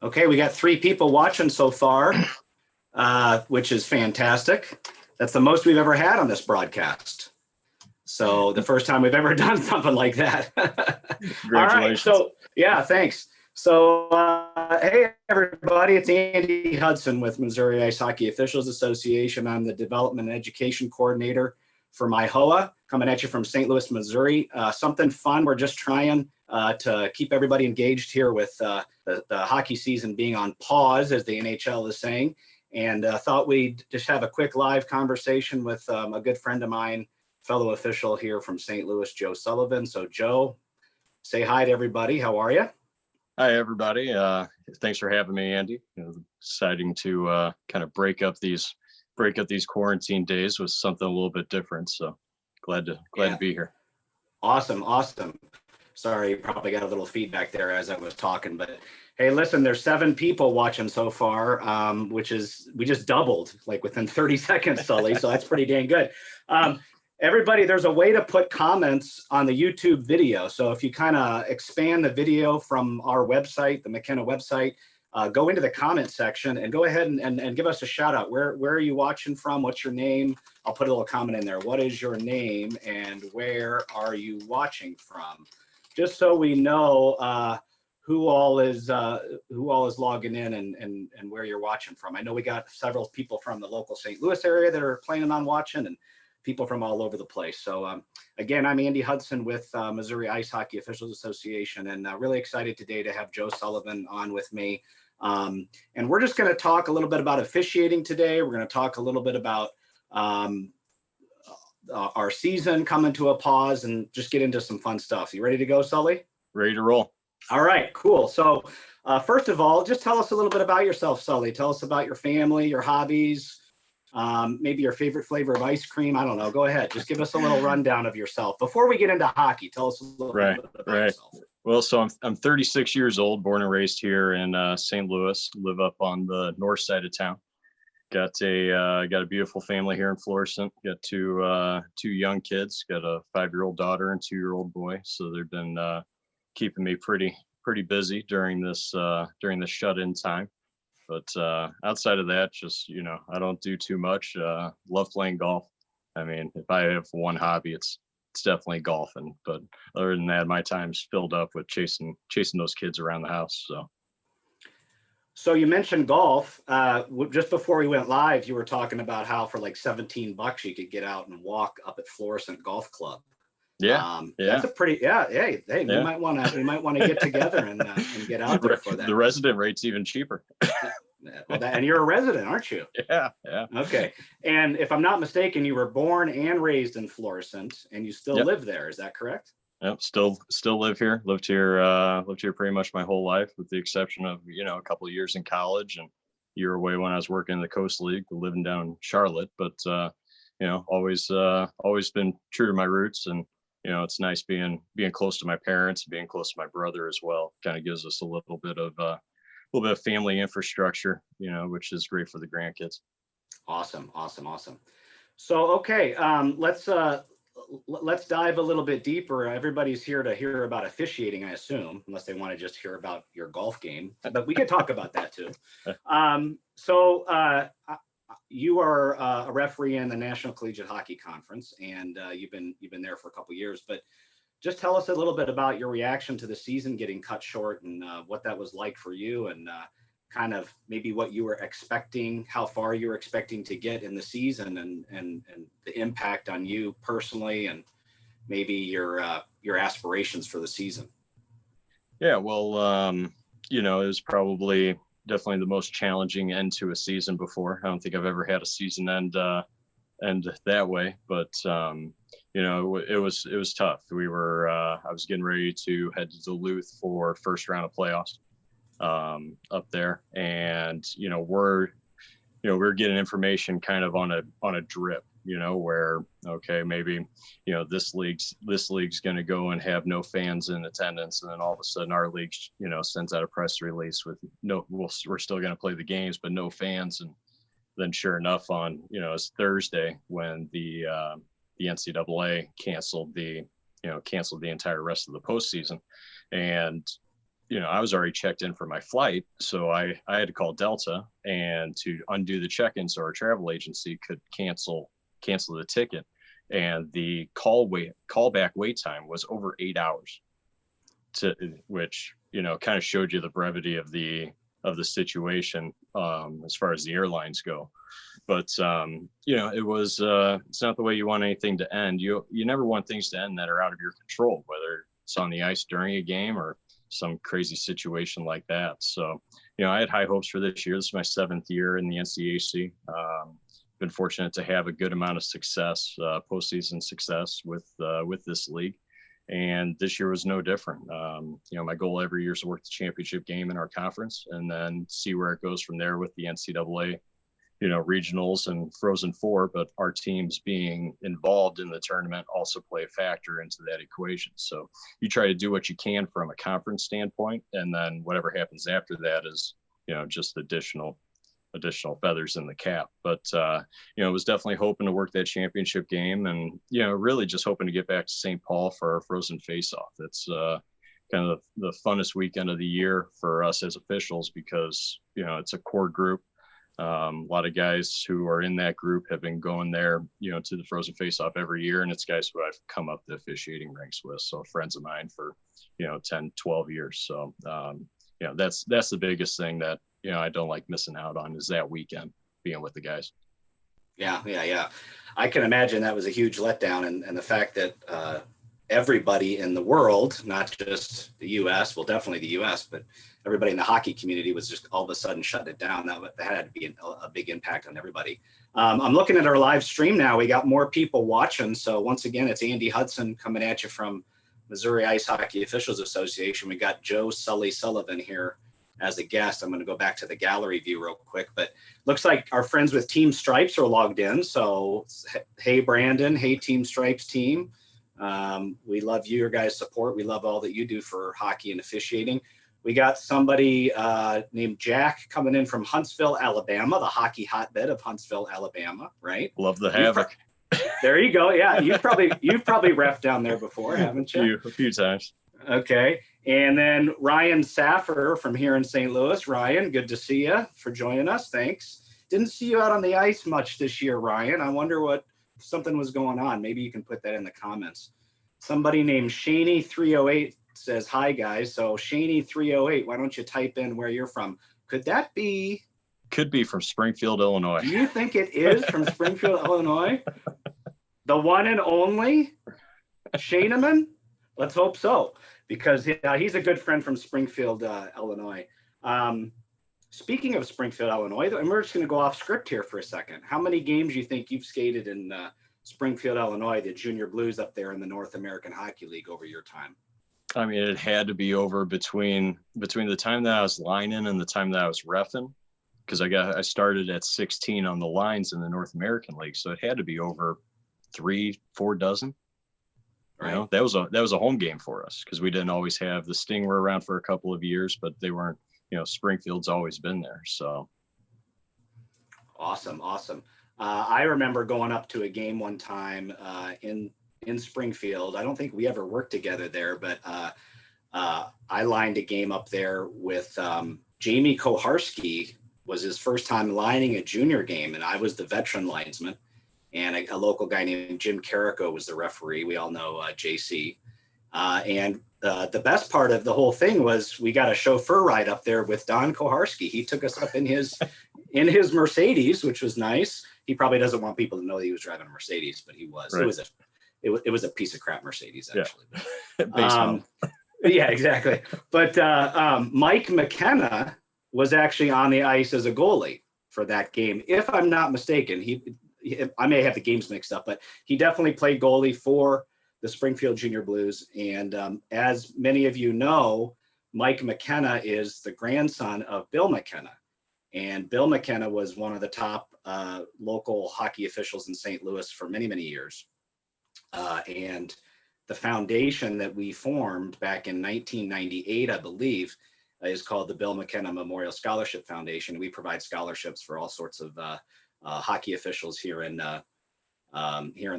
Okay, we got 3 people watching so far, which is fantastic. That's the most we've ever had on this broadcast. So the first time we've ever done something like that. All right. Congratulations. So yeah, thanks. So hey everybody, it's Andy Hudson with Missouri Ice Hockey Officials Association. I'm the Development and Education Coordinator for MIHOA, coming at you from St. Louis, Missouri. Something fun. We're just trying to keep everybody engaged here with the hockey season being on pause, as the NHL is saying. And thought we'd just have a quick live conversation with a good friend of mine, fellow official here from St. Louis, Joe Sullivan. So Joe, say hi to everybody. How are you? Hi, everybody. Thanks for having me, Andy. Deciding to kind of break up these quarantine days with something a little bit different. So glad to be here. Awesome. Sorry, you probably got a little feedback there as I was talking, but hey, listen, there's 7 people watching so far, which is, we just doubled like within 30 seconds, Sully. So that's pretty dang good. Everybody, there's a way to put comments on the YouTube video. So if you kind of expand the video from our website, the McKenna website, go into the comment section and go ahead and give us a shout out. Where are you watching from? What's your name? I'll put a little comment in there. What is your name and where are you watching from? Just so we know who all is logging in and where you're watching from. I know we got several people from the local St. Louis area that are planning on watching, and people from all over the place. So again, I'm Andy Hudson with Missouri Ice Hockey Officials Association, and really excited today to have Joe Sullivan on with me. And we're just going to talk a little bit about officiating today. We're going to talk a little bit about our season coming to a pause and just get into some fun stuff. You ready to go, Sully? Ready to roll. All right, cool. So first of all, just tell us a little bit about yourself, Sully. Tell us about your family, your hobbies, maybe your favorite flavor of ice cream. I don't know. Go ahead. Just give us a little rundown of yourself. Before we get into hockey, tell us a little bit about yourself. Well, so I'm 36 years old, born and raised here in St. Louis, live up on the north side of town. Got a beautiful family here in Florissant. Got two young kids. Got a 5-year-old daughter and 2-year-old boy. So they've been keeping me pretty busy during this shut-in time. But outside of that, just, I don't do too much. Love playing golf. I mean, if I have one hobby, it's definitely golfing. But other than that, my time's filled up with chasing those kids around the house. So you mentioned golf. Just before we went live, you were talking about how for like $17 you could get out and walk up at Florissant Golf Club. Yeah, that's a pretty Hey, we might want to get together and get out there for that. The resident rate's even cheaper. Well, and you're a resident, aren't you? Yeah. Okay. And if I'm not mistaken, you were born and raised in Florissant, and you still live there. Is that correct? Yep. Still live here. Lived here pretty much my whole life, with the exception of a couple of years in college and a year away when I was working in the Coast League, living down in Charlotte. But always been true to my roots, and it's nice being close to my parents, being close to my brother as well. Kind of gives us a little bit of family infrastructure, which is great for the grandkids. Awesome. So, okay, let's dive a little bit deeper. Everybody's here to hear about officiating, I assume, unless they want to just hear about your golf game, but we could talk about that too. You are a referee in the National Collegiate Hockey Conference, and you've been there for a couple of years, but just tell us a little bit about your reaction to the season getting cut short, and what that was like for you, and kind of maybe what you were expecting, how far you were expecting to get in the season, and the impact on you personally, and maybe your aspirations for the season. Yeah, well, it was definitely the most challenging end to a season before. I don't think I've ever had a season end that way, but it was tough. I was getting ready to head to Duluth for first round of playoffs up there, and we're getting information kind of on a drip, where, okay, maybe this league's going to go and have no fans in attendance, and then all of a sudden our league sends out a press release with we're still going to play the games but no fans. And then sure enough, on it's Thursday when the NCAA canceled the entire rest of the postseason, and I was already checked in for my flight. So I had to call Delta and to undo the check-in so our travel agency could cancel the ticket. And the callback wait time was over 8 hours, which, kind of showed you the brevity of the situation as far as the airlines go. But, it was, it's not the way you want anything to end. You never want things to end that are out of your control, whether it's on the ice during a game or some crazy situation like that. So, I had high hopes for this year. This is my 7th year in the NCAC. Been fortunate to have a good amount of success, postseason success with this league. And this year was no different. My goal every year is to work the championship game in our conference and then see where it goes from there with the NCAA, regionals and Frozen Four, but our teams being involved in the tournament also play a factor into that equation. So you try to do what you can from a conference standpoint, and then whatever happens after that is, just additional feathers in the cap. But, it was definitely hoping to work that championship game and, really just hoping to get back to St. Paul for our Frozen Face-Off. It's kind of the funnest weekend of the year for us as officials because, it's a core group. A lot of guys who are in that group have been going there, to the Frozen Face-Off every year. And it's guys who I've come up the officiating ranks with. So friends of mine for, 10, 12 years. So, that's the biggest thing that, I don't like missing out on is that weekend being with the guys. Yeah. I can imagine that was a huge letdown. And the fact that everybody in the world, not just the U.S., well, definitely the U.S., but everybody in the hockey community was just all of a sudden shutting it down. That had to be a big impact on everybody. I'm looking at our live stream now. We got more people watching. So once again, it's Andy Hudson coming at you from Missouri Ice Hockey Officials Association. We got Joe Sullivan here as a guest. I'm going to go back to the gallery view real quick, but looks like our friends with Team Stripes are logged in. So hey, Brandon. Hey, Team Stripes team. We love your guys' support. We love all that you do for hockey and officiating. We got somebody named Jack coming in from Huntsville, Alabama, the hockey hotbed of Huntsville, Alabama, right? Love the Havoc. There you go. Yeah, you've probably reffed down there before, haven't you? A few times. Okay. And then Ryan Saffer from here in St. Louis. Ryan, good to see you for joining us. Thanks. Didn't see you out on the ice much this year, Ryan. I wonder what something was going on. Maybe you can put that in the comments. Somebody named Shaney308 says, hi, guys. So Shaney308, why don't you type in where you're from? Could that be? Could be from Springfield, Illinois. Do you think it is from Springfield, Illinois? The one and only Shaneman? Let's hope so, because he's a good friend from Springfield, Illinois. Speaking of Springfield, Illinois, and we're just going to go off script here for a second. How many games do you think you've skated in Springfield, Illinois, the Junior Blues up there in the North American Hockey League over your time? I mean, it had to be over between the time that I was lining and the time that I was reffing, because I started at 16 on the lines in the North American League, so it had to be over 3-4 dozen. Right. That was a home game for us because we didn't always have the Sting were around for a couple of years, but they weren't. Springfield's always been there. So awesome. I remember going up to a game one time in Springfield. I don't think we ever worked together there, but I lined a game up there with Jamie Koharski. Was his first time lining a junior game, and I was the veteran linesman. And a local guy named Jim Carrico was the referee. We all know JC. And the best part of the whole thing was we got a chauffeur ride up there with Don Koharski. He took us up in his Mercedes, which was nice. He probably doesn't want people to know that he was driving a Mercedes, but he was. Right. It was a piece of crap Mercedes, actually. Yeah, yeah, exactly. But Mike McKenna was actually on the ice as a goalie for that game, if I'm not mistaken. I may have the games mixed up, but he definitely played goalie for the Springfield Junior Blues. And as many of you know, Mike McKenna is the grandson of Bill McKenna. And Bill McKenna was one of the top local hockey officials in St. Louis for many, many years. And the foundation that we formed back in 1998, I believe, is called the Bill McKenna Memorial Scholarship Foundation. We provide scholarships for all sorts of hockey officials here in the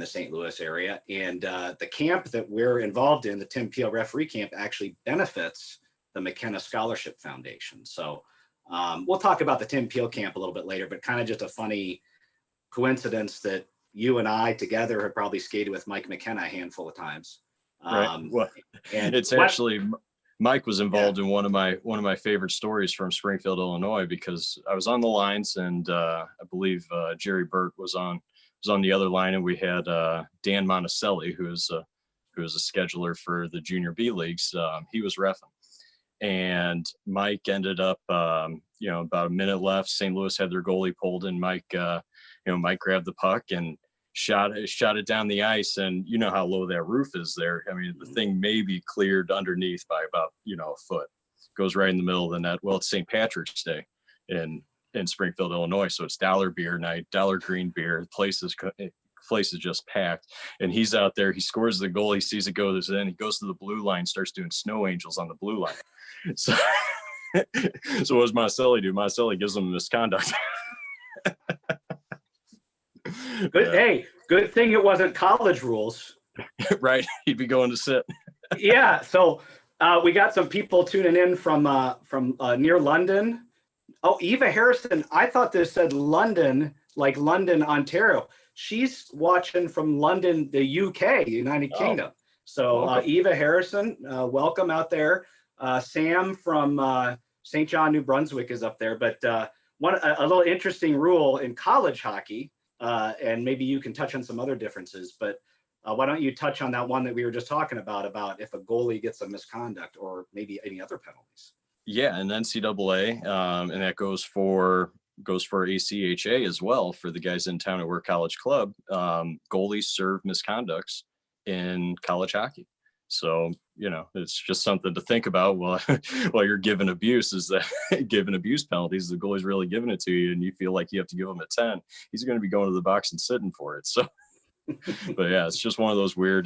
St. Louis area. And the camp that we're involved in, the Tim Peel referee camp, actually benefits the McKenna Scholarship Foundation. So we'll talk about the Tim Peel camp a little bit later, but kind of just a funny coincidence that you and I together have probably skated with Mike McKenna a handful of times. Right. Well, And it's actually Mike was involved in one of my favorite stories from Springfield, Illinois, because I was on the lines, and I believe Jerry Burt was on the other line, and we had Dan Monticelli, who was a scheduler for the Junior B leagues. He was reffing, and Mike ended up, about a minute left. St. Louis had their goalie pulled, and Mike grabbed the puck and shot it down the ice. And you know how low that roof is there. I mean, the thing may be cleared underneath by about, a foot. Goes right in the middle of the net. Well, it's St. Patrick's Day in Springfield, Illinois. So it's Dollar Beer Night, Dollar Green Beer. The place is just packed. And he's out there. He scores the goal. He sees it goes in. He goes to the blue line, starts doing snow angels on the blue line. So, so what does Monticelli do? Monticelli gives him misconduct. Good. Hey, good thing it wasn't college rules. Right. He'd be going to sit. Yeah. So we got some people tuning in from near London. Oh, Eva Harrison. I thought this said London, like London, Ontario. She's watching from London, the UK, United Kingdom. So Eva Harrison, welcome out there. Sam from St. John, New Brunswick is up there. But a little interesting rule in college hockey, and maybe you can touch on some other differences, but why don't you touch on that one that we were just talking about if a goalie gets a misconduct or maybe any other penalties? Yeah, and NCAA, and that goes for ACHA as well for the guys in town at Work College Club. Goalies serve misconducts in college hockey. So, it's just something to think about while you're giving abuse, is that giving abuse penalties, the goalie's really giving it to you and you feel like you have to give him a 10. He's going to be going to the box and sitting for it. So, but yeah, it's just one of those weird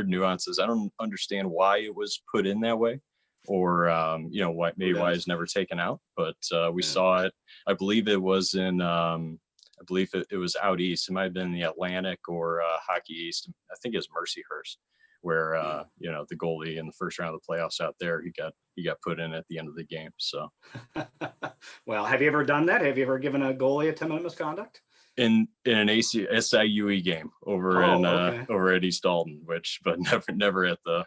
nuances. I don't understand why it was put in that way, or, why it's never taken out, but we saw it. I believe it was in, it was out east. It might've been in the Atlantic or Hockey East. I think it was Mercyhurst, where the goalie in the first round of the playoffs out there, he got put in at the end of the game. So, well, have you ever done that? Have you ever given a goalie a 10-minute misconduct? In an SIUE game over at East Alton, but never at the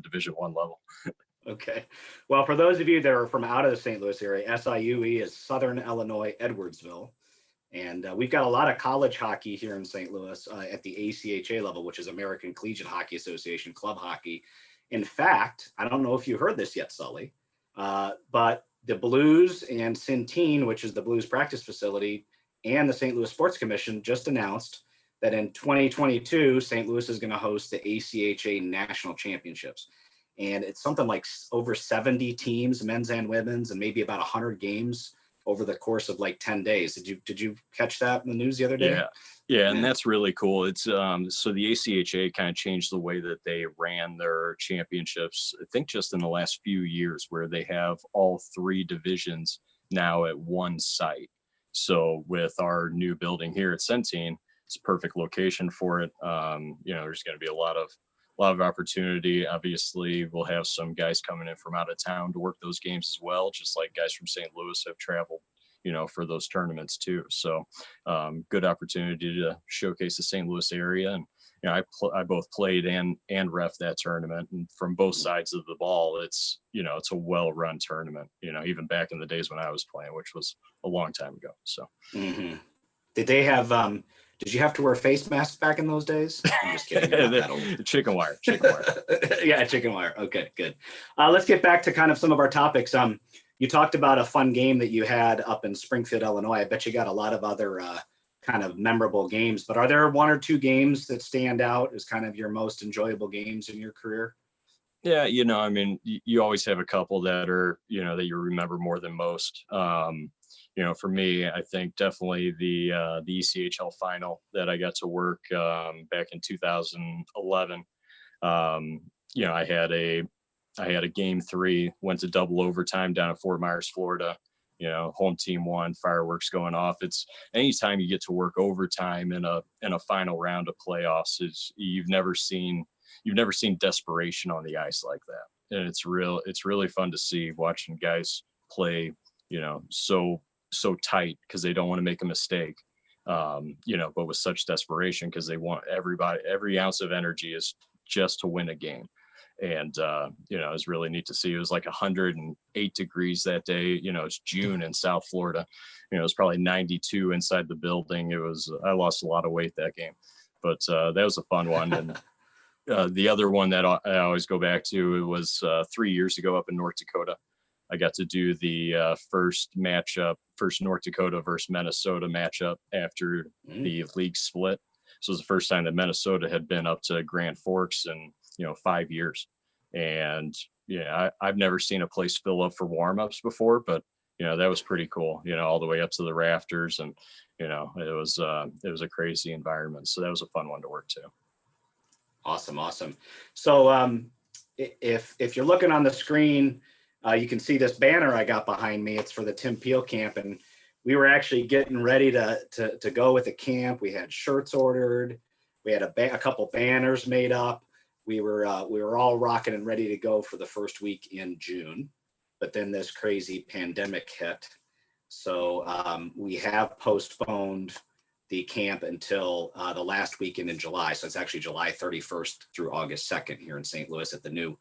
Division I level. Okay. Well, for those of you that are from out of the St. Louis area, SIUE is Southern Illinois, Edwardsville. And we've got a lot of college hockey here in St. Louis at the ACHA level, which is American Collegiate Hockey Association, club hockey. In fact, I don't know if you heard this yet, Sully, but the Blues and Centene, which is the Blues practice facility, and the St. Louis Sports Commission just announced that in 2022, St. Louis is going to host the ACHA National Championships. And it's something like over 70 teams, men's and women's, and maybe about 100 games over the course of like 10 days. Did you catch that in the news the other day? Yeah, and that's really cool. It's so the ACHA kind of changed the way that they ran their championships, I think just in the last few years, where they have all three divisions now at one site. So with our new building here at Centene, it's a perfect location for it. There's going to be a lot of opportunity. Obviously, we'll have some guys coming in from out of town to work those games as well, just like guys from St. Louis have traveled, for those tournaments too. So good opportunity to showcase the St. Louis area. And, I both played and ref that tournament, and from both sides of the ball, it's a well-run tournament, even back in the days when I was playing, which was a long time ago. So Did they have, did you have to wear face masks back in those days? I'm just kidding. Chicken wire. Yeah, chicken wire. Okay, good. Let's get back to kind of some of our topics. You talked about a fun game that you had up in Springfield, Illinois. I bet you got a lot of other kind of memorable games, but are there one or two games that stand out as kind of your most enjoyable games in your career? Yeah, you always have a couple that are, that you remember more than most. For me, I think definitely the ECHL final that I got to work back in 2011. I had a game 3, went to double overtime down in Fort Myers, Florida. Home team won, fireworks going off. It's anytime you get to work overtime in a final round of playoffs, you've never seen desperation on the ice like that. it's really fun to see watching guys play, so tight because they don't want to make a mistake. But with such desperation because they want every ounce of energy is just to win a game. And, it was really neat to see. It was like 108 degrees that day. It's June in South Florida. It was probably 92 inside the building. I lost a lot of weight that game, but that was a fun one. And the other one that I always go back to, it was 3 years ago up in North Dakota. I got to do the first North Dakota versus Minnesota matchup after the league split. So it was the first time that Minnesota had been up to Grand Forks in 5 years. And I've never seen a place fill up for warmups before, but that was pretty cool. All the way up to the rafters, and it was a crazy environment. So that was a fun one to work to. Awesome. So if you're looking on the screen, you can see this banner I got behind me. It's for the Tim Peel camp, and we were actually getting ready to go with the camp. We had shirts ordered. We had a couple banners made up. We were all rocking and ready to go for the first week in June, but then this crazy pandemic hit. So we have postponed the camp until the last weekend in July. So it's actually July 31st through August 2nd here in St. Louis at the new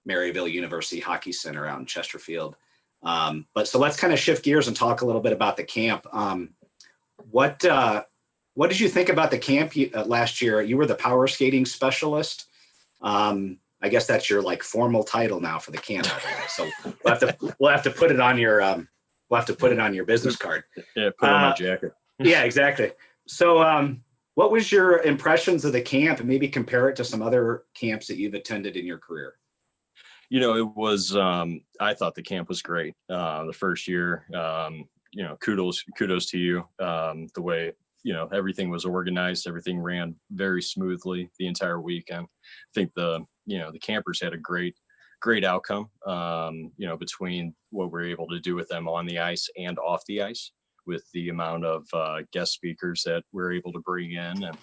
Maryville University Hockey Center out in Chesterfield. But so let's kind of shift gears and talk a little bit about the camp. What did you think about the camp last year? You were the power skating specialist. I guess that's your like formal title now for the camp. So we'll have to put it on your business card. Yeah, put on my jacket. Yeah, exactly. So what was your impressions of the camp, and maybe compare it to some other camps that you've attended in your career? It was, I thought the camp was great. The first year, kudos to you. The way, everything was organized, everything ran very smoothly the entire weekend. I think the campers had a great outcome, between what we're able to do with them on the ice and off the ice, with the amount of guest speakers that we're able to bring in. And,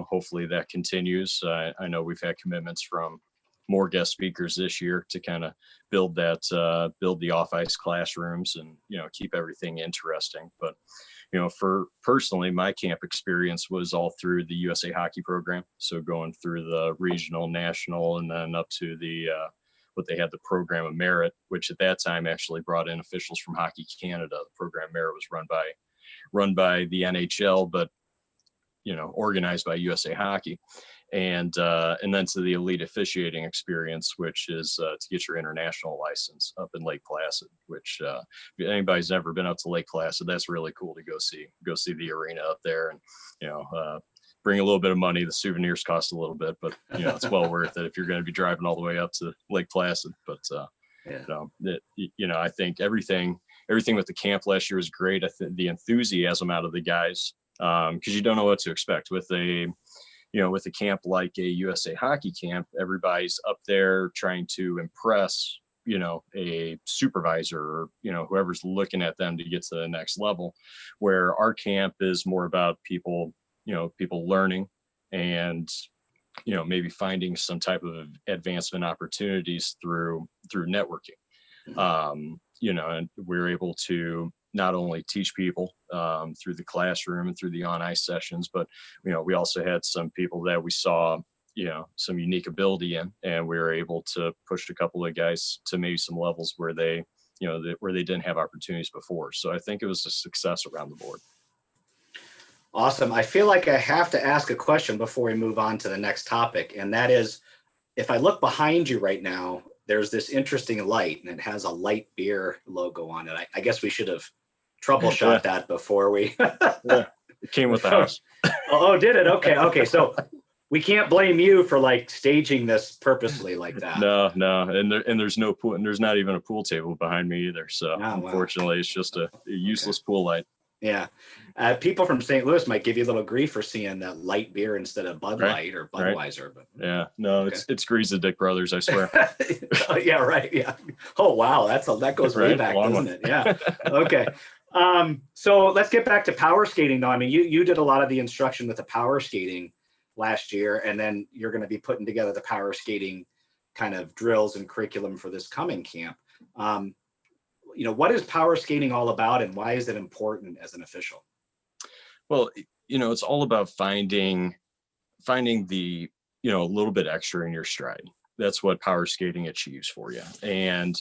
hopefully that continues. I know we've had commitments from more guest speakers this year to kind of build the off ice classrooms and, keep everything interesting. But, for personally, my camp experience was all through the USA Hockey program. So going through the regional, national, and then up to the, what they had, the program of merit, which at that time actually brought in officials from Hockey Canada. The program of merit was run by the NHL, but, organized by USA Hockey. And then to the elite officiating experience, which is to get your international license up in Lake Placid, which if anybody's ever been up to Lake Placid, that's really cool to go see the arena up there, and bring a little bit of money. The souvenirs cost a little bit, but it's well worth it if you're going to be driving all the way up to Lake Placid. But I think everything with the camp last year was great. I think the enthusiasm out of the guys, because you don't know what to expect with a camp like a USA Hockey camp. Everybody's up there trying to impress, a supervisor or, whoever's looking at them to get to the next level, where our camp is more about people learning and, maybe finding some type of advancement opportunities through networking. And we're able to not only teach people through the classroom and through the on-ice sessions, but, we also had some people that we saw, some unique ability in, and we were able to push a couple of guys to maybe some levels where they didn't have opportunities before. So I think it was a success around the board. Awesome. I feel like I have to ask a question before we move on to the next topic. And that is, if I look behind you right now, there's this interesting light, and it has a light beer logo on it. I guess we should have troubleshot that before we. Yeah, it came with the house. Oh, did it? Okay. So we can't blame you for like staging this purposely like that. No. And there's no pool, and there's not even a pool table behind me either. So unfortunately, it's just a useless pool light. Yeah. People from St. Louis might give you a little grief for seeing that light beer instead of Bud Light or Budweiser. But yeah, no, it's Greasy Dick Brothers, I swear. Yeah, right. Yeah. Oh, wow. that goes way back, doesn't it? Yeah. Okay. So let's get back to power skating though. I mean, you did a lot of the instruction with the power skating last year, and then you're going to be putting together the power skating kind of drills and curriculum for this coming camp. What is power skating all about, and why is it important as an official? Well, it's all about finding the, a little bit extra in your stride. That's what power skating achieves for you. And,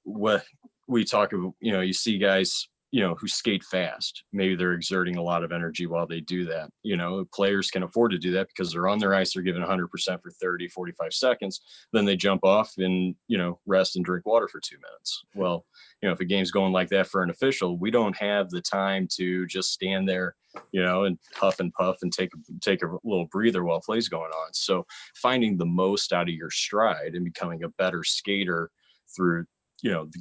what we talk about, you see guys, who skate fast. Maybe they're exerting a lot of energy while they do that. Players can afford to do that because they're on their ice, they're giving 100% for 30, 45 seconds. Then they jump off and, rest and drink water for 2 minutes. Well, if a game's going like that for an official, we don't have the time to just stand there, and huff and puff and take a little breather while play's going on. So finding the most out of your stride and becoming a better skater through,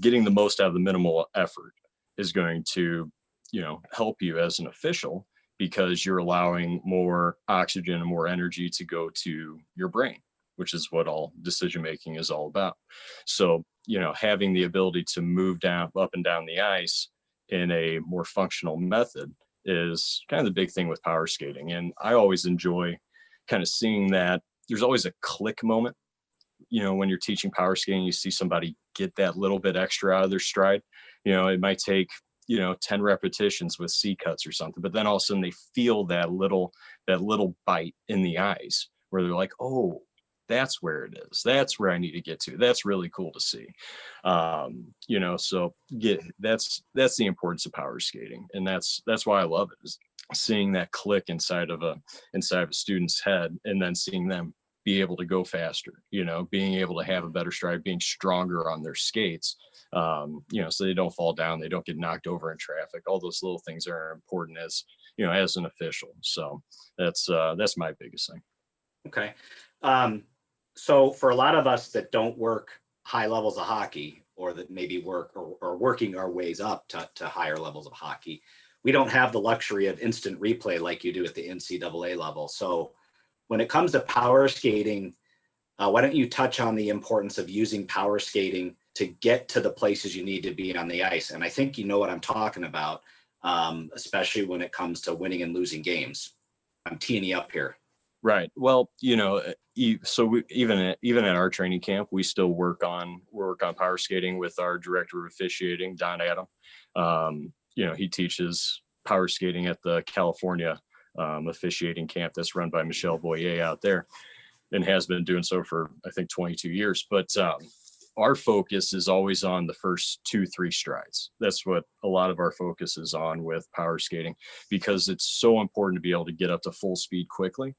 getting the most out of the minimal effort is going to, help you as an official, because you're allowing more oxygen and more energy to go to your brain, which is what all decision making is all about. So, having the ability to move up and down the ice in a more functional method is kind of the big thing with power skating. And I always enjoy kind of seeing that there's always a click moment. When you're teaching power skating, you see somebody get that little bit extra out of their stride. It might take, 10 repetitions with C cuts or something, but then all of a sudden they feel that little bite in the ice where they're like, oh, that's where it is. That's where I need to get to. That's really cool to see. So that's the importance of power skating. And that's why I love it, is seeing that click inside of a student's head, and then seeing them be able to go faster, being able to have a better stride, being stronger on their skates, so they don't fall down, they don't get knocked over in traffic. All those little things are important as an official. So that's my biggest thing. Okay. So for a lot of us that don't work high levels of hockey, or that maybe work or working our ways up to higher levels of hockey, we don't have the luxury of instant replay like you do at the NCAA level. So when it comes to power skating, why don't you touch on the importance of using power skating to get to the places you need to be on the ice? And I think you know what I'm talking about, especially when it comes to winning and losing games. I'm teeing you up here. Right. Well, so even at our training camp, we still work on power skating with our director of officiating, Don Adam. He teaches power skating at the California officiating camp that's run by Michelle Boyer out there, and has been doing so for, I think, 22 years. But our focus is always on the first 2-3 strides. That's what a lot of our focus is on with power skating, because it's so important to be able to get up to full speed quickly.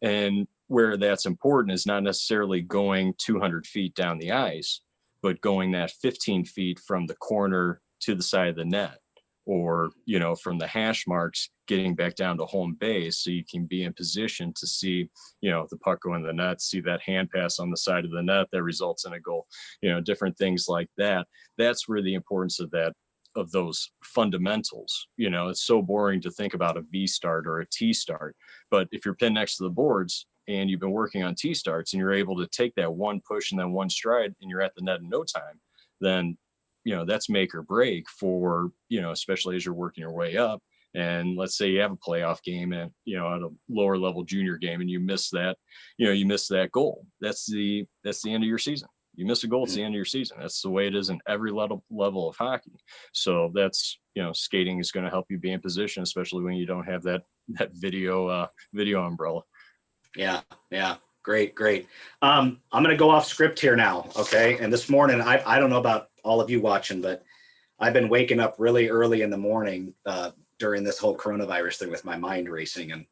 And where that's important is not necessarily going 200 feet down the ice, but going that 15 feet from the corner to the side of the net, or, from the hash marks, getting back down to home base, so you can be in position to see, the puck go in the net, see that hand pass on the side of the net that results in a goal, different things like that. That's where the importance of those fundamentals. It's so boring to think about a V start or a T start, but if you're pinned next to the boards and you've been working on T starts, and you're able to take that one push and then one stride, and you're at the net in no time, then that's make or break for, especially as you're working your way up. And let's say you have a playoff game and, at a lower level junior game, and you miss that goal. That's the end of your season. You miss a goal, it's the end of your season. That's the way it is in every level of hockey. So that's, skating is going to help you be in position, especially when you don't have that video umbrella. Yeah. Great. I'm going to go off script here now. Okay. And this morning, I don't know about all of you watching, but I've been waking up really early in the morning during this whole coronavirus thing with my mind racing. And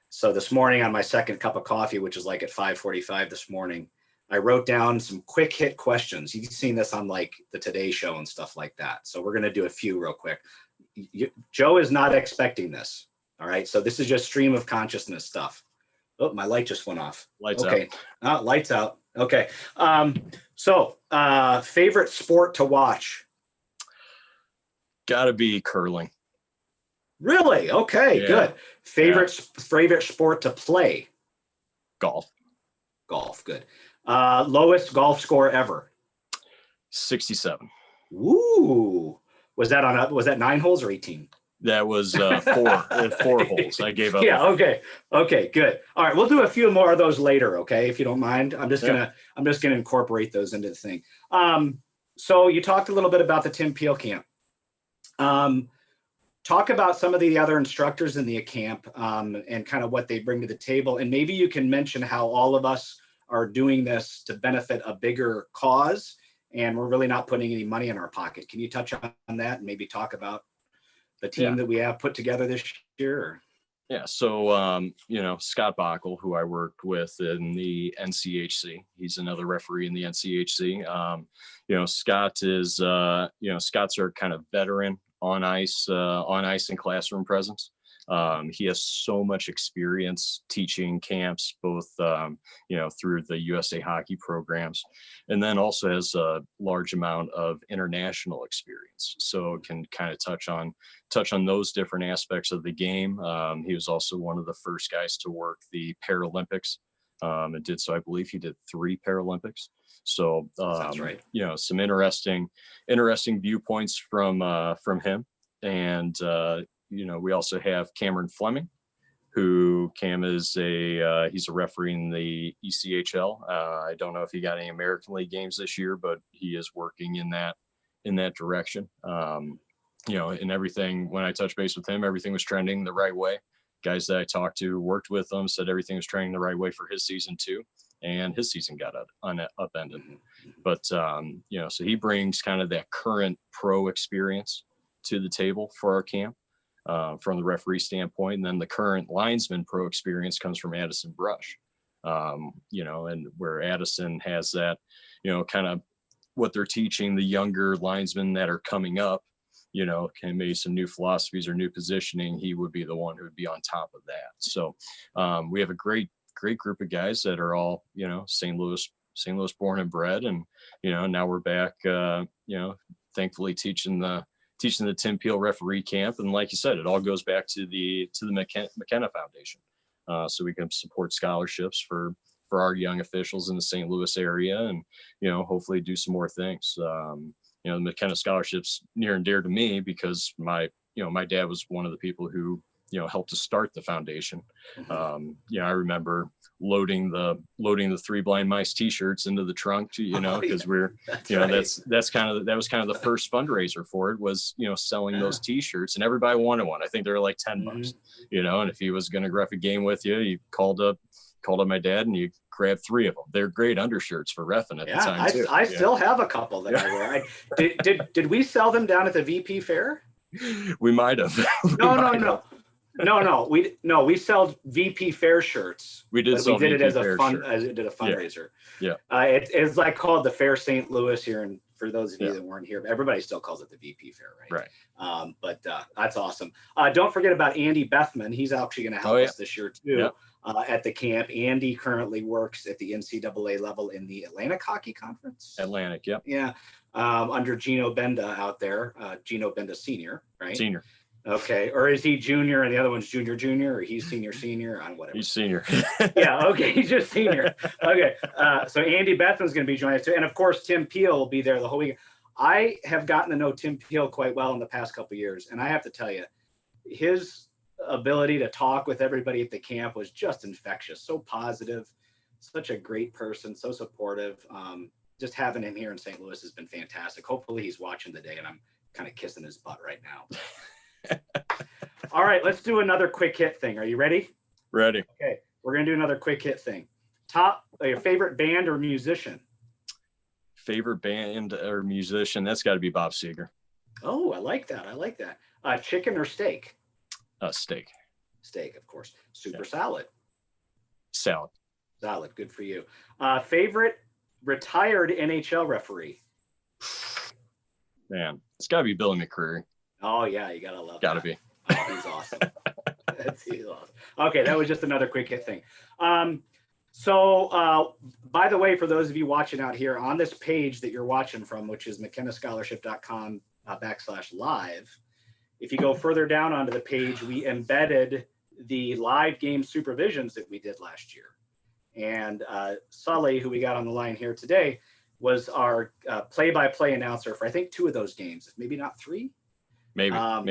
so this morning on my second cup of coffee, which is like at 5:45 this morning, I wrote down some quick hit questions. You've seen this on like the Today Show and stuff like that. So we're going to do a few real quick. Joe is not expecting this. All right. So this is just stream of consciousness stuff. Oh, my light just went off. Lights out. Lights out. Okay. So favorite sport to watch? Gotta be curling. Really? Okay, Yeah. Good. Favorite sport to play? Golf. Good. Lowest golf score ever? 67. Woo. Was that 9 holes or 18? That was four holes. I gave up. Yeah. Okay. Okay. Good. All right. We'll do a few more of those later. Okay. If you don't mind, I'm just gonna incorporate those into the thing. So you talked a little bit about the Tim Peel camp. Talk about some of the other instructors in the camp and kind of what they bring to the table. And maybe you can mention how all of us are doing this to benefit a bigger cause, and we're really not putting any money in our pocket. Can you touch on that and maybe talk about the team that we have put together this year? Yeah. So, Scott Bockel, who I worked with in the NCHC, he's another referee in the NCHC. Scott is, Scott's our kind of veteran on ice and classroom presence. He has so much experience teaching camps, both, through the USA hockey programs, and then also has a large amount of international experience. So can kind of touch on those different aspects of the game. He was also one of the first guys to work the Paralympics. And did so, I believe he did 3 Paralympics. So, sounds right. Some interesting viewpoints from him. And, we also have Cameron Fleming, who Cam is he's a referee in the ECHL. I don't know if he got any American League games this year, but he is working in that direction. And everything, when I touched base with him, everything was trending the right way. Guys that I talked to, worked with them, said everything was trending the right way for his season too. And his season got upended. But, so he brings kind of that current pro experience to the table for our camp from the referee standpoint. And then the current linesman pro experience comes from Addison Brush, and where Addison has that, kind of what they're teaching the younger linesmen that are coming up, can maybe some new philosophies or new positioning. He would be the one who would be on top of that. So we have a great group of guys that are all, St. Louis born and bred. And, now we're back, thankfully teaching the Tim Peel referee camp. And like you said, it all goes back to the McKenna Foundation. So we can support scholarships for our young officials in the St. Louis area, and, hopefully do some more things. The McKenna scholarships near and dear to me because my dad was one of the people who, helped to start the foundation. I remember loading the 3 Blind Mice t-shirts into the trunk, because we're, that was kind of the first fundraiser for it was, selling those t-shirts, and everybody wanted one. I think they were like $10, and if he was going to grab a game with you, you called up my dad and you grabbed 3 of them. They're great undershirts for reffing at the time too. I still have a couple that I wear. Did we sell them down at the VP fair? We might have. No. We sell VP fair shirts. We did. We did it as a fundraiser. Yeah. It's like called the Fair St. Louis here, and for those of you that weren't here, everybody still calls it the VP fair, right? Right. But that's awesome. Don't forget about Andy Bethman. He's actually going to help us this year too. At the camp. Andy currently works at the NCAA level in the Atlantic Hockey Conference. Atlantic, yep. Yeah. Under Gino Benda out there. Gino Benda Senior, right? Senior. Okay. Or is he junior and the other one's junior, or he's senior? I don't know, whatever. He's senior. Yeah. Okay. He's just senior. Okay. So Andy Bethman's going to be joining us too. And of course, Tim Peel will be there the whole week. I have gotten to know Tim Peel quite well in the past couple of years. And I have to tell you, his ability to talk with everybody at the camp was just infectious. So positive, such a great person, so supportive. Just having him here in St. Louis has been fantastic. Hopefully he's watching today, and I'm kind of kissing his butt right now. All right, let's do another quick hit thing. Are you ready? Ready. Okay, we're going to do another quick hit thing. Your favorite band or musician? Favorite band or musician? That's got to be Bob Seger. Oh, I like that. Chicken or steak? Steak. Steak, of course. Super salad. Salad. Good for you. Favorite retired NHL referee? Man, it's got to be Billy McCreary. Oh, yeah, you got to love Gotta be. Oh, he's awesome. He's awesome. Okay, that was just another quick hit thing. So, by the way, for those of you watching out here, on this page that you're watching from, which is mckennascholarship.com/live, if you go further down onto the page, we embedded the live game supervisions that we did last year. And Sully, who we got on the line here today, was our play-by-play announcer for, I think, 2 of those games, maybe not 3. Maybe Um,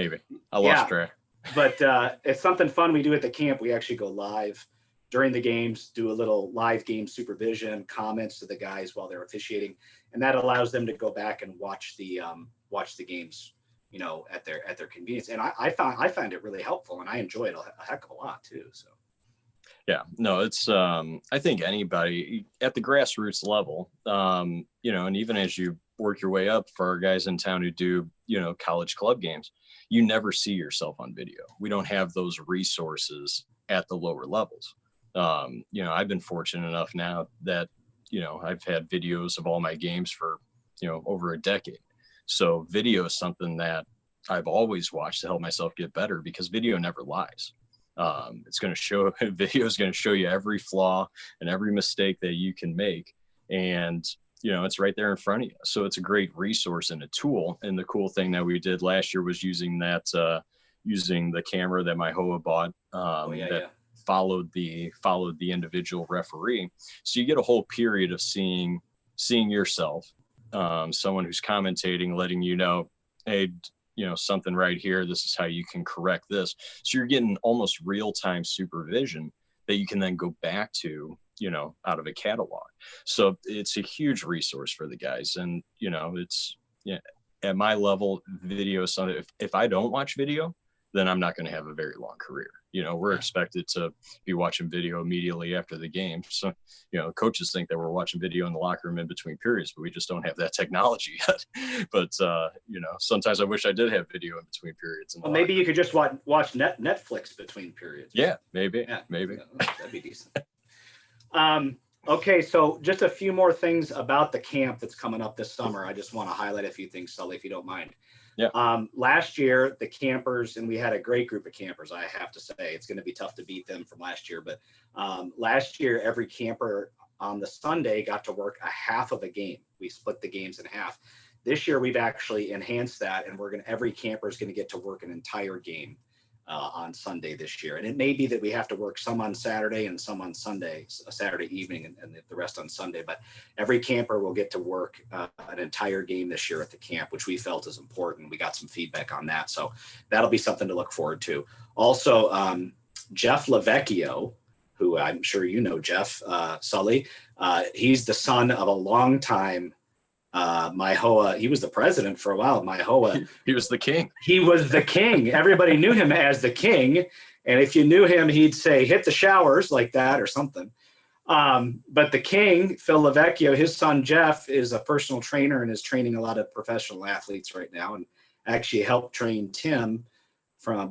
I lost yeah, track. but it's something fun we do at the camp. We actually go live during the games, do a little live game supervision, comments to the guys while they're officiating, and that allows them to go back and watch the games, you know, at their convenience. And I find it really helpful, and I enjoy it a heck of a lot too. So. Yeah, no, it's I think anybody at the grassroots level, you know, and even as you work your way up for our guys in town who do, you know, college club games, you never see yourself on video. We don't have those resources at the lower levels. You know, I've been fortunate enough now that, you know, I've had videos of all my games for, you know, over a decade. So video is something that I've always watched to help myself get better because video never lies. It's going to show video is going to show you every flaw and every mistake that you can make. And, you know, it's right there in front of you. So it's a great resource and a tool. And the cool thing that we did last year was using that, using the camera that MIHOA bought, followed the individual referee. So you get a whole period of seeing yourself, someone who's commentating, letting you know, hey, you know, something right here, this is how you can correct this. So you're getting almost real-time supervision that you can then go back to, you know, out of a catalog. So it's a huge resource for the guys. And, you know, it's, yeah, at my level, video is something, if I don't watch video, then I'm not going to have a very long career. You know, we're expected to be watching video immediately after the game. So, you know, coaches think that we're watching video in the locker room in between periods, but we just don't have that technology yet. But, you know, sometimes I wish I did have video in between periods. Well, maybe you could just watch Netflix between periods. Yeah, maybe. Yeah, maybe. That'd be decent. Okay, so just a few more things about the camp that's coming up this summer. I just want to highlight a few things, Sully, if you don't mind. Yeah. Last year, the campers, and we had a great group of campers, I have to say. It's going to be tough to beat them from last year. But last year, every camper on the Sunday got to work a half of a game. We split the games in half. This year, we've actually enhanced that, and every camper is going to get to work an entire game on Sunday this year. And it may be that we have to work some on Saturday and some on Sunday, Saturday evening, and the rest on Sunday. But every camper will get to work an entire game this year at the camp, which we felt is important. We got some feedback on that. So that'll be something to look forward to. Also, Jeff Lavecchio, who I'm sure you know, Jeff, Sully, he's the son of a longtime MIHOA. He was the president for a while. MIHOA. He was the king. He was the king. Everybody knew him as the king. And if you knew him, he'd say, hit the showers like that or something. But the king, Phil Lavecchio, his son, Jeff, is a personal trainer and is training a lot of professional athletes right now, and actually helped train Tim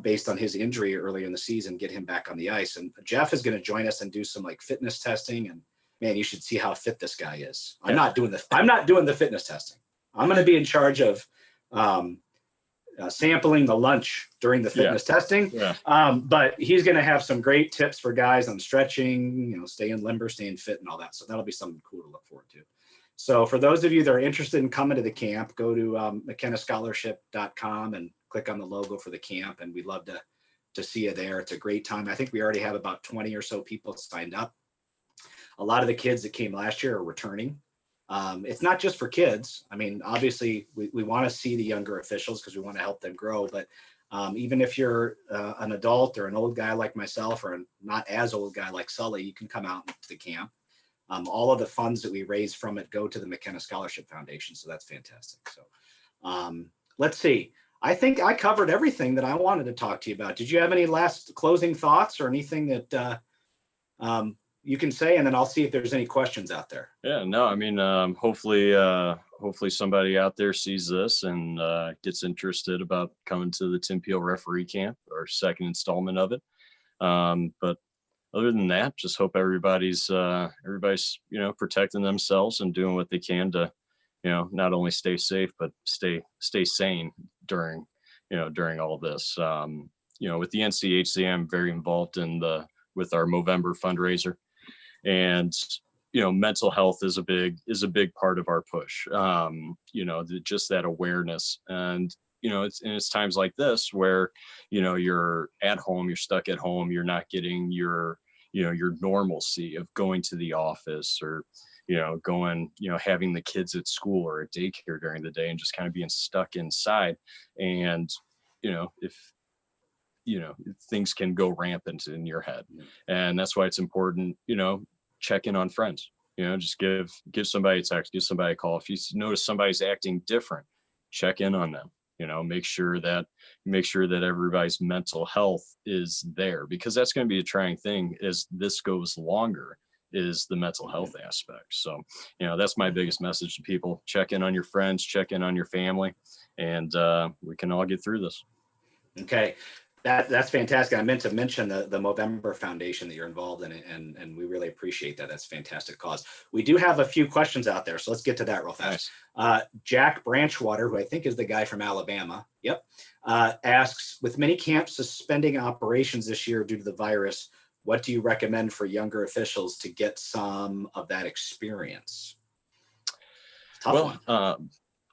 based on his injury earlier in the season, get him back on the ice. And Jeff is going to join us and do some like fitness testing, and man, you should see how fit this guy is. I'm not doing the fitness testing. I'm going to be in charge of sampling the lunch during the fitness testing. Yeah. But he's going to have some great tips for guys on stretching, you know, staying limber, staying fit, and all that. So that'll be something cool to look forward to. So for those of you that are interested in coming to the camp, go to McKennaScholarship.com and click on the logo for the camp. And we'd love to see you there. It's a great time. I think we already have about 20 or so people signed up. A lot of the kids that came last year are returning. It's not just for kids. I mean, obviously, we want to see the younger officials because we want to help them grow. But even if you're an adult or an old guy like myself or a not as old guy like Sully, you can come out to the camp. All of the funds that we raise from it go to the McKenna Scholarship Foundation. So that's fantastic. So let's see. I think I covered everything that I wanted to talk to you about. Did you have any last closing thoughts or anything that you can say, and then I'll see if there's any questions out there. Yeah, no, I mean, hopefully somebody out there sees this and gets interested about coming to the Tim Peel referee camp, or second installment of it. But other than that, just hope everybody's, you know, protecting themselves and doing what they can to, you know, not only stay safe, but stay sane during all of this. You know, with the NCHC, I'm very involved with our Movember fundraiser. And, you know, mental health is a big part of our push. You know, just that awareness. And, you know, it's times like this where, you know, you're at home, you're stuck at home, you're not getting your normalcy of going to the office, or, you know, having the kids at school or at daycare during the day and just kind of being stuck inside. And, things can go rampant in your head. And that's why it's important, check in on friends, just give somebody a text, give somebody a call. If you notice somebody's acting different, check in on them, make sure that everybody's mental health is there, because that's going to be a trying thing as this goes longer, is the mental health aspect. So, that's my biggest message to people. Check in on your friends, check in on your family, and we can all get through this. Okay. That's fantastic. I meant to mention the Movember Foundation that you're involved in, and we really appreciate that. That's a fantastic cause. We do have a few questions out there, so let's get to that real fast. Nice. Jack Branchwater, who I think is the guy from Alabama, asks, with many camps suspending operations this year due to the virus, what do you recommend for younger officials to get some of that experience? Tough one.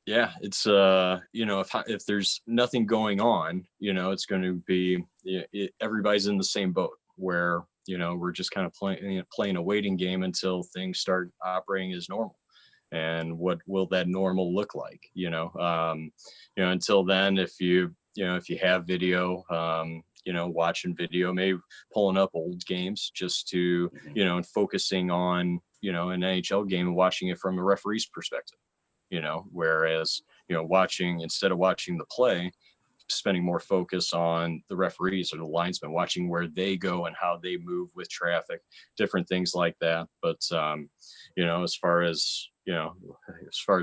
Yeah, it's if there's nothing going on, it's going to be everybody's in the same boat where we're just kind of playing a waiting game until things start operating as normal. And what will that normal look like? Until then, if you have video, watching video, maybe pulling up old games just to and focusing on an NHL game and watching it from a referee's perspective. Whereas, instead of watching the play, spending more focus on the referees or the linesmen, watching where they go and how they move with traffic, different things like that. But, as far as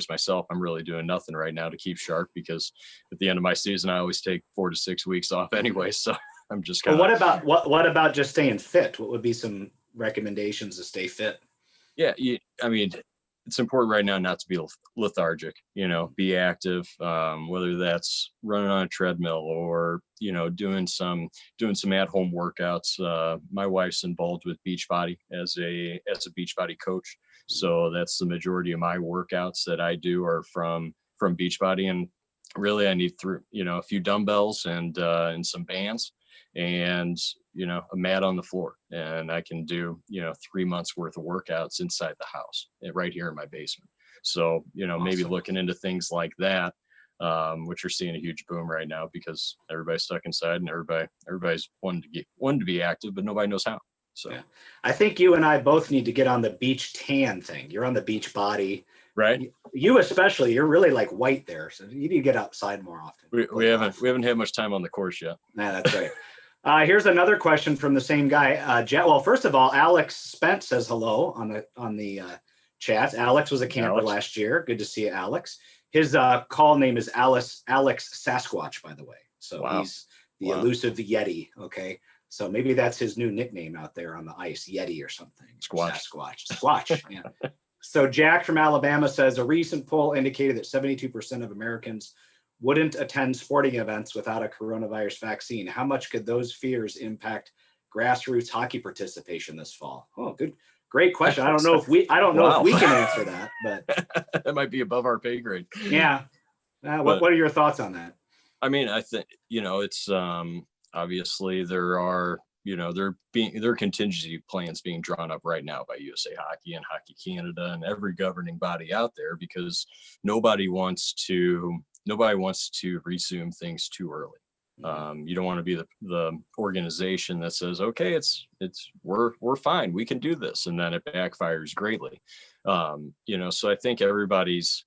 myself, I'm really doing nothing right now to keep sharp, because at the end of my season, I always take 4 to 6 weeks off anyway. So I'm just kind of. Well, what about just staying fit? What would be some recommendations to stay fit? Yeah. It's important right now not to be lethargic, be active, whether that's running on a treadmill or, doing some at-home workouts. My wife's involved with Beachbody as a Beachbody coach. So that's the majority of my workouts that I do are from Beachbody. And really I need a few dumbbells and some bands and, a mat on the floor, and I can do, 3 months worth of workouts inside the house right here in my basement. So, awesome. Maybe looking into things like that, which are seeing a huge boom right now because everybody's stuck inside and everybody's wanting to be active, but nobody knows how. So yeah. I think you and I both need to get on the beach tan thing. You're on the Beachbody. Right. You especially, you're really like white there. So you need to get outside more often. We haven't had much time on the course yet. Yeah, that's right. Here's another question from the same guy. Well, first of all, Alex Spence says hello on the chat. Alex was a camper last year. Good to see you, Alex. His call name is Alex Sasquatch, by the way. So wow. He's the elusive Yeti. Okay. So maybe that's his new nickname out there on the ice, Yeti or something. Squatch. Yeah. So Jack from Alabama says a recent poll indicated that 72% of Americans wouldn't attend sporting events without a coronavirus vaccine. How much could those fears impact grassroots hockey participation this fall? Oh, great question. I don't know if we can answer that, but that might be above our pay grade. Yeah. What are your thoughts on that? I mean, I think, it's obviously there are, there are contingency plans being drawn up right now by USA Hockey and Hockey Canada and every governing body out there, because nobody wants to resume things too early. You don't want to be the organization that says, okay, we're fine, we can do this, and then it backfires greatly. So I think everybody's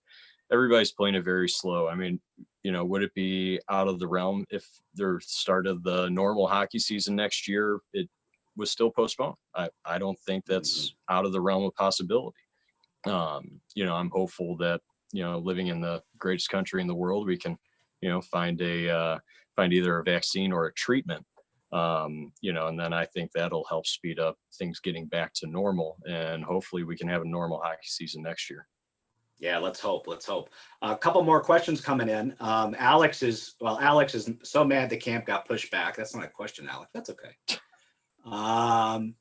playing it very slow. I mean, would it be out of the realm if the start of the normal hockey season next year, it was still postponed? I don't think that's out of the realm of possibility. I'm hopeful that, living in the greatest country in the world, we can, find either a vaccine or a treatment, and then I think that'll help speed up things getting back to normal, and hopefully we can have a normal hockey season next year. Yeah, let's hope. A couple more questions coming in. Alex is so mad the camp got pushed back. That's not a question, Alex. That's okay.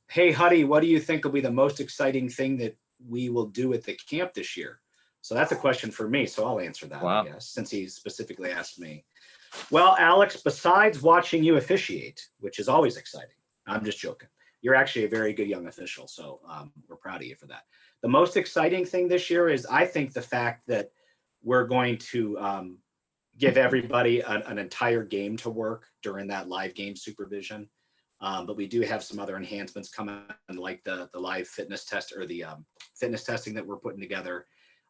Hey, Huddy, what do you think will be the most exciting thing that we will do at the camp this year? So that's a question for me. So I'll answer that, wow. I guess, since he specifically asked me. Well, Alex, besides watching you officiate, which is always exciting, I'm just joking. You're actually a very good young official. So we're proud of you for that. The most exciting thing this year is, I think, the fact that we're going to give everybody an entire game to work during that live game supervision. But we do have some other enhancements coming, like the live fitness test, or the fitness testing that we're putting together.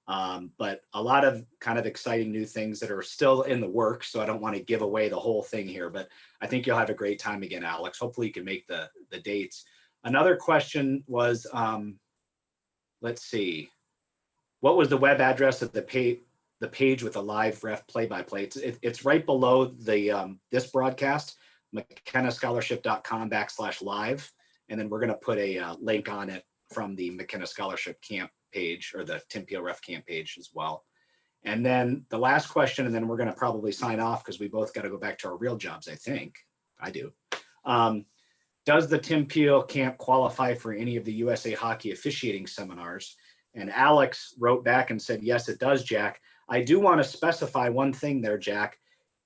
But a lot of kind of exciting new things that are still in the works. So I don't want to give away the whole thing here, but I think you'll have a great time again, Alex. Hopefully you can make the dates. Another question was, let's see, what was the web address of the page with the live ref play-by-play? It's right below the this broadcast, mckennascholarship.com/live. And then we're going to put a link on it from the McKenna Scholarship Camp page, or the Tim Peel Ref Camp page as well. And then the last question, and then we're going to probably sign off because we both got to go back to our real jobs, I think. I do. Does the Tim Peel Camp qualify for any of the USA Hockey officiating seminars? And Alex wrote back and said, yes, it does, Jack. I do want to specify one thing there, Jack.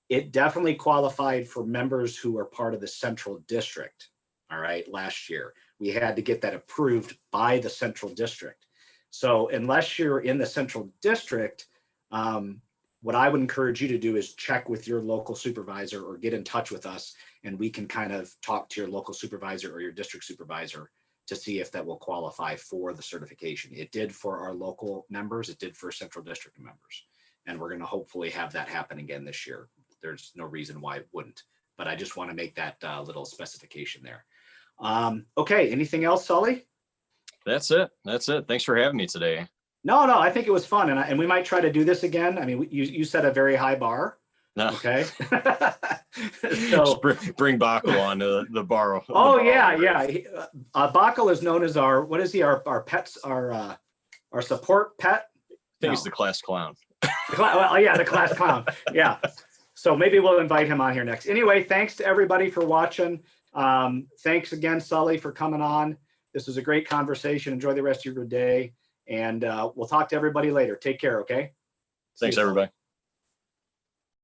It definitely qualified for members who are part of the Central District. All right, last year. We had to get that approved by the Central District. So unless you're in the Central District, what I would encourage you to do is check with your local supervisor or get in touch with us, and we can kind of talk to your local supervisor or your district supervisor to see if that will qualify for the certification. It did for our local members, it did for Central District members, and we're going to hopefully have that happen again this year. There's no reason why it wouldn't, but I just want to make that little specification there. Okay, anything else, Sully? That's it. Thanks for having me today. No, I think it was fun, and we might try to do this again. I mean, you set a very high bar. No. Okay. So bring Bacco on the bar. Oh yeah. Bacco is known as our, what is he? Our pets, our support pet. I think he's the class clown. Well, yeah, the class clown. Yeah. So maybe we'll invite him on here next. Anyway, thanks to everybody for watching. Thanks again, Sully, for coming on. This was a great conversation. Enjoy the rest of your day. And we'll talk to everybody later. Take care, okay? Thanks, everybody.